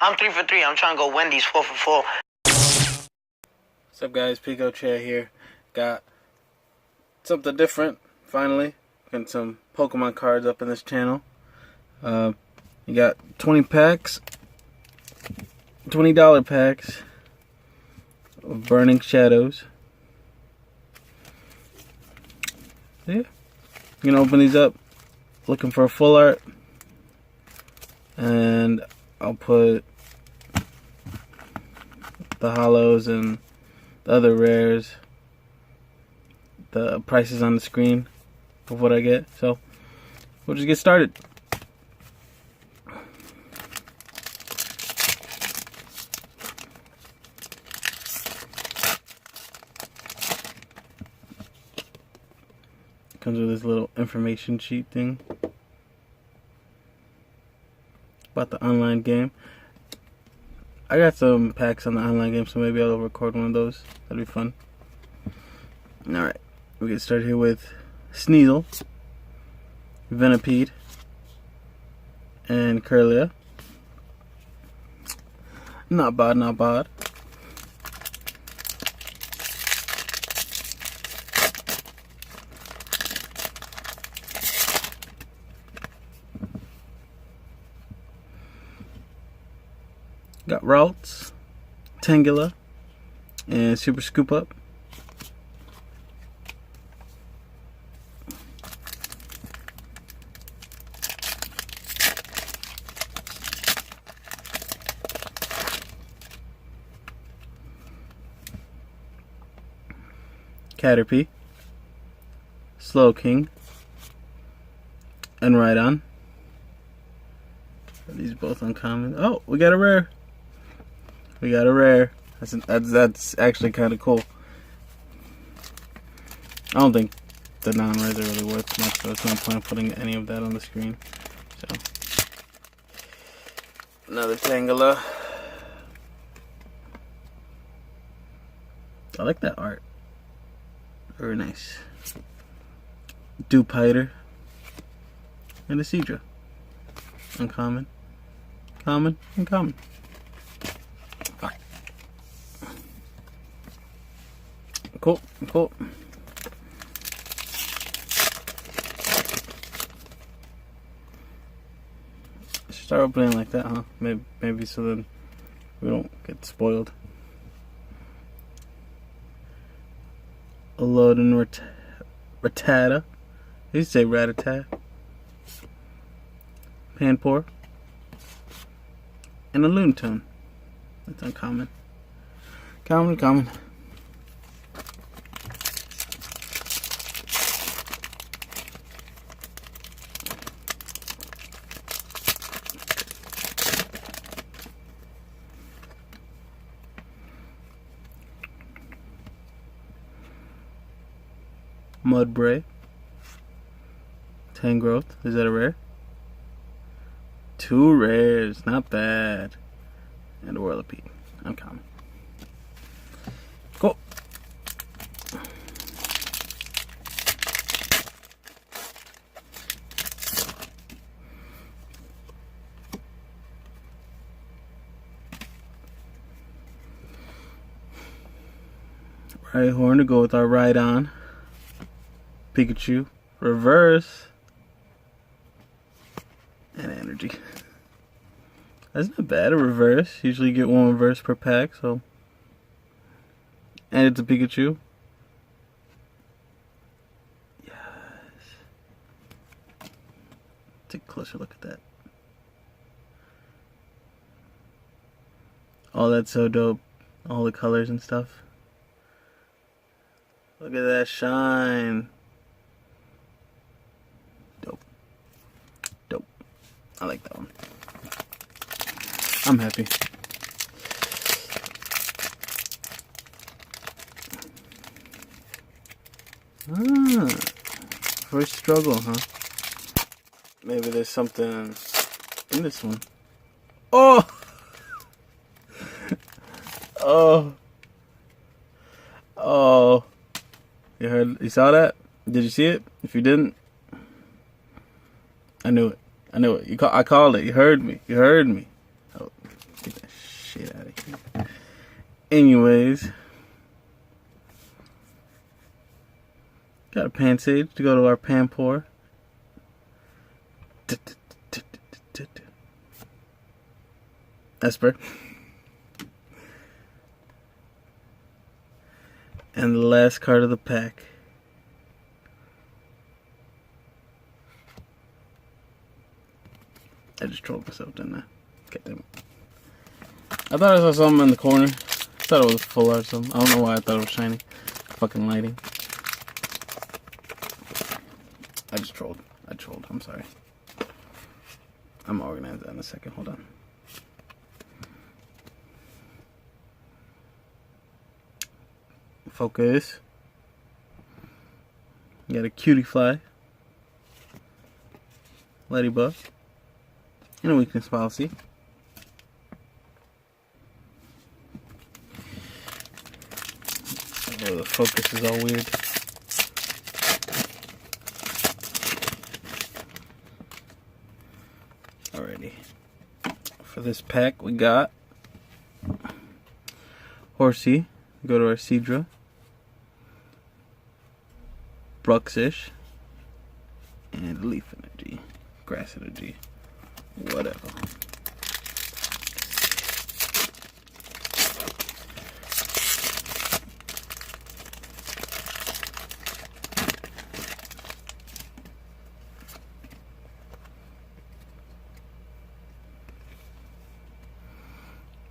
I'm 3 for 3. I'm trying to go Wendy's 4 for 4. What's up, guys? Pico Chair here. Got something different, finally. Getting some Pokemon cards up in this channel. You got 20 packs, $20 packs of Burning Shadows. Yeah, you can open these up. Looking for a full art, and I'll put the holos and the other rares, the prices on the screen of what I get. So we'll just get started. Comes with this little information sheet thing about the online game. I got some packs on the online game, so maybe I'll record one of those. That'd be fun. Alright, we get started here with Sneasel, Venipede, and Curlia. Not bad, not bad. Got Ralts, Tangela, and Super Scoop Up. Caterpie, Slowking, and Rhydon. Are these both uncommon? Oh, we got a rare. We got a rare. That's actually kind of cool. I don't think the non-rares are really worth much, so it's no point putting any of that on the screen. So another Tangela. I like that art. Very nice. Dupiter and a Seadra. Uncommon. Common. Uncommon. Cool, cool. Start opening like that, huh? Maybe so then we don't get spoiled. A load and Rattata. I used to say Rattata. Panpour. And a Lunatone. That's uncommon. Common. Mudbray, Tangrowth, is that a rare? 2 rares, not bad. And a Whirlipede, uncommon. Cool. Rhyhorn to go with our Rhydon. Pikachu, reverse, and energy. That's not bad, a reverse. Usually you get 1 reverse per pack, so. And it's a Pikachu. Yes. Take a closer look at that. Oh, that's so dope. All the colors and stuff. Look at that shine. Dope. I like that one. I'm happy. First struggle, huh? Maybe there's something in this one. Oh! Oh. You saw that? Did you see it? If you didn't, I knew it. I knew it. I called it. You heard me. Oh, shit out of here. Anyways, got a pan sage to go to our pan pour. Esper. And the last card of the pack. I just trolled myself, didn't I? Okay, damn it. I thought I saw something in the corner. I thought it was full art or something. I don't know why I thought it was shiny. Fucking lighting. I just trolled. I trolled. I'm sorry. I'm gonna organize that in a second. Hold on. Focus. You got a cutie fly. Ladybug. And a weakness policy. Oh, the focus is all weird. Alrighty. For this pack, we got Horsey. Go to our Cedra. Bruxish. And Leaf Energy. Grass Energy. Whatever.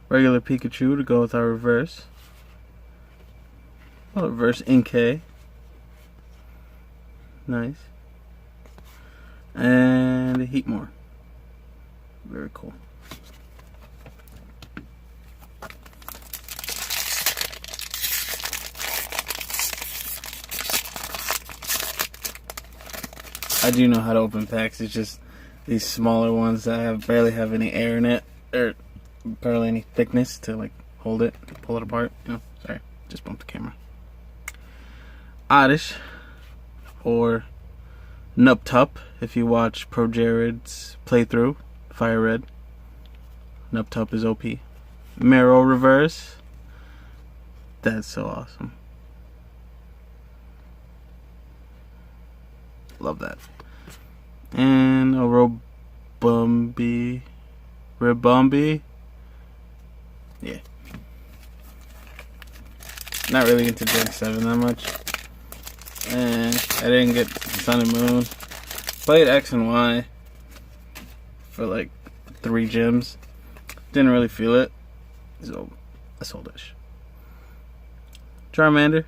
Regular Pikachu to go with our reverse. Oh, reverse Inkay. Nice. And a Heatmore. Very cool. I do know how to open packs. It's just these smaller ones that barely have any air in it, or barely any thickness to like hold it, pull it apart. You know, sorry, just bumped the camera. Oddish, or Nuptup, if you watch Pro Jared's playthrough, Fire Red. Nuptup is OP. Marrow reverse. That's so awesome. Love that. And a Ribombee. Yeah. Not really into Gen 7 that much. And I didn't get Sun and Moon. Played X and Y for like 3 gyms. Didn't really feel it. So I sold it. Charmander.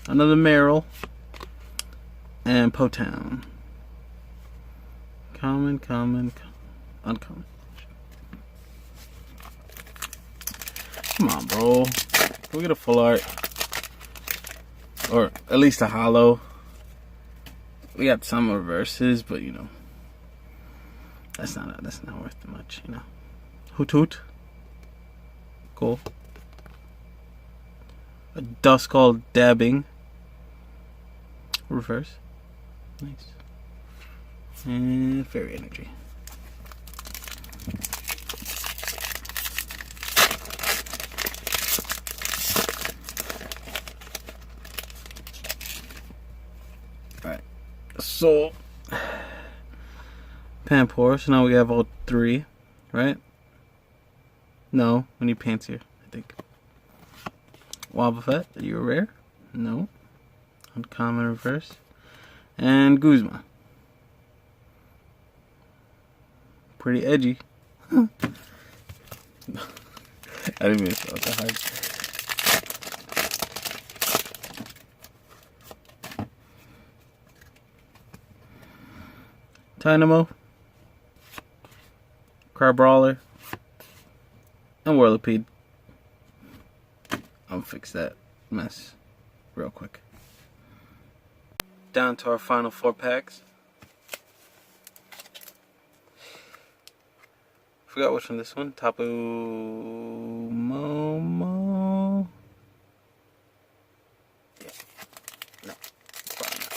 Another Meryl. And Potown. Common, uncommon. Come on, bro. Can we get a full art? Or at least a hollow. We got some reverses, but you know, that's not worth much, you know. Hoot Hoot. Cool. A dust called Dabbing. Reverse. Nice. And Fairy Energy. Alright. So Panpour, so now we have all 3, right? No, we need Pansear, I think. Wobbuffet, are you a rare? No. Uncommon reverse. And Guzma. Pretty edgy. I didn't mean to spell it that hard. Dynamo. Crabrawler. And Whirlipede. I'll fix that mess real quick. Down to our final 4 packs. Forgot which one this one. Tapu Momo. Yeah. No. Probably not.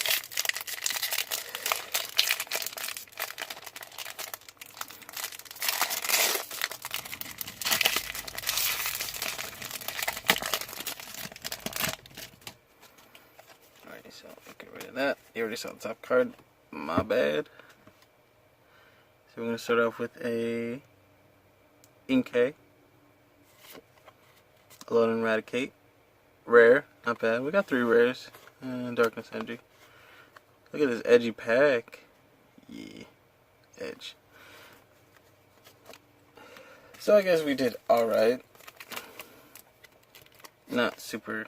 You already saw the top card. My bad. So we're going to start off with a Inkay. Alone and Eradicate. Rare. Not bad. We got 3 rares. And Darkness Energy. Look at this edgy pack. Yeah. Edge. So I guess we did alright. Not super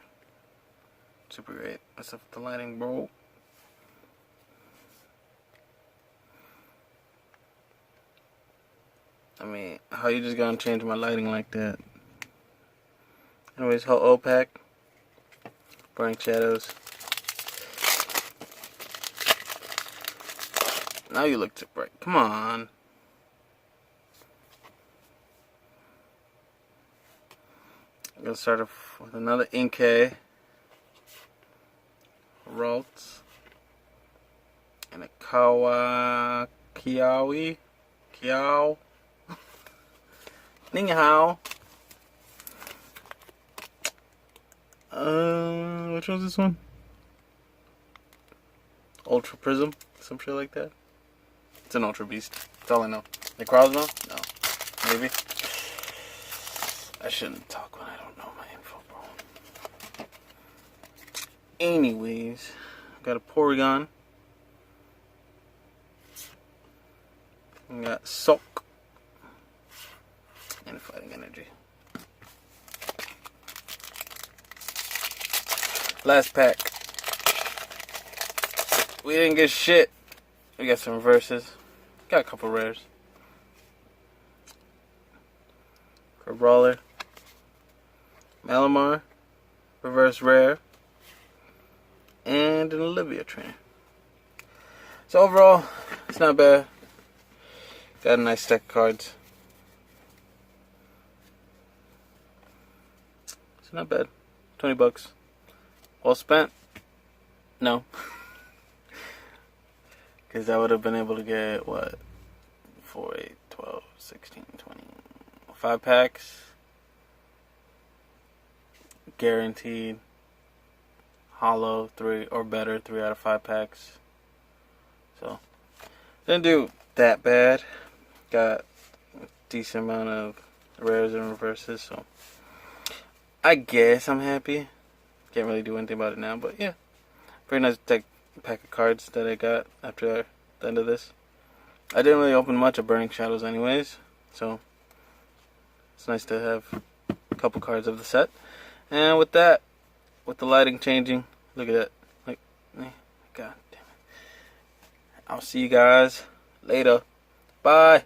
great. What's up with the lighting, bro? I mean, how you just gonna change my lighting like that? Anyways, whole pack. Burning Shadows. Now you look too bright. Come on. I'm gonna start off with another Inkay. Ralts. And a Kiawi. Kiao. Ning Hao. Which one's this one? Ultra Prism? Some shit like that. It's an Ultra Beast. That's all I know. Necrozma? No. Maybe. I shouldn't talk when I don't know my info, bro. Anyways, got a Porygon. We got Sulk. And a Fighting Energy. Last pack. We didn't get shit. We got some reverses. Got a couple rares. Brawler. Malamar. Reverse rare. And an Olivia trainer. So overall, it's not bad. Got a nice stack of cards. It's not bad. $20. Well spent? No. Because I would have been able to get, what? 4, 8, 12, 16, 20. 5 packs. Guaranteed. Hollow 3 or better. 3 out of 5 packs. So, didn't do that bad. Got a decent amount of rares and reverses. So, I guess I'm happy. Can't really do anything about it now, but yeah. Pretty nice pack of cards that I got after the end of this. I didn't really open much of Burning Shadows anyways, so it's nice to have a couple cards of the set. And with that, with the lighting changing, look at that. Like, God damn it. I'll see you guys later. Bye.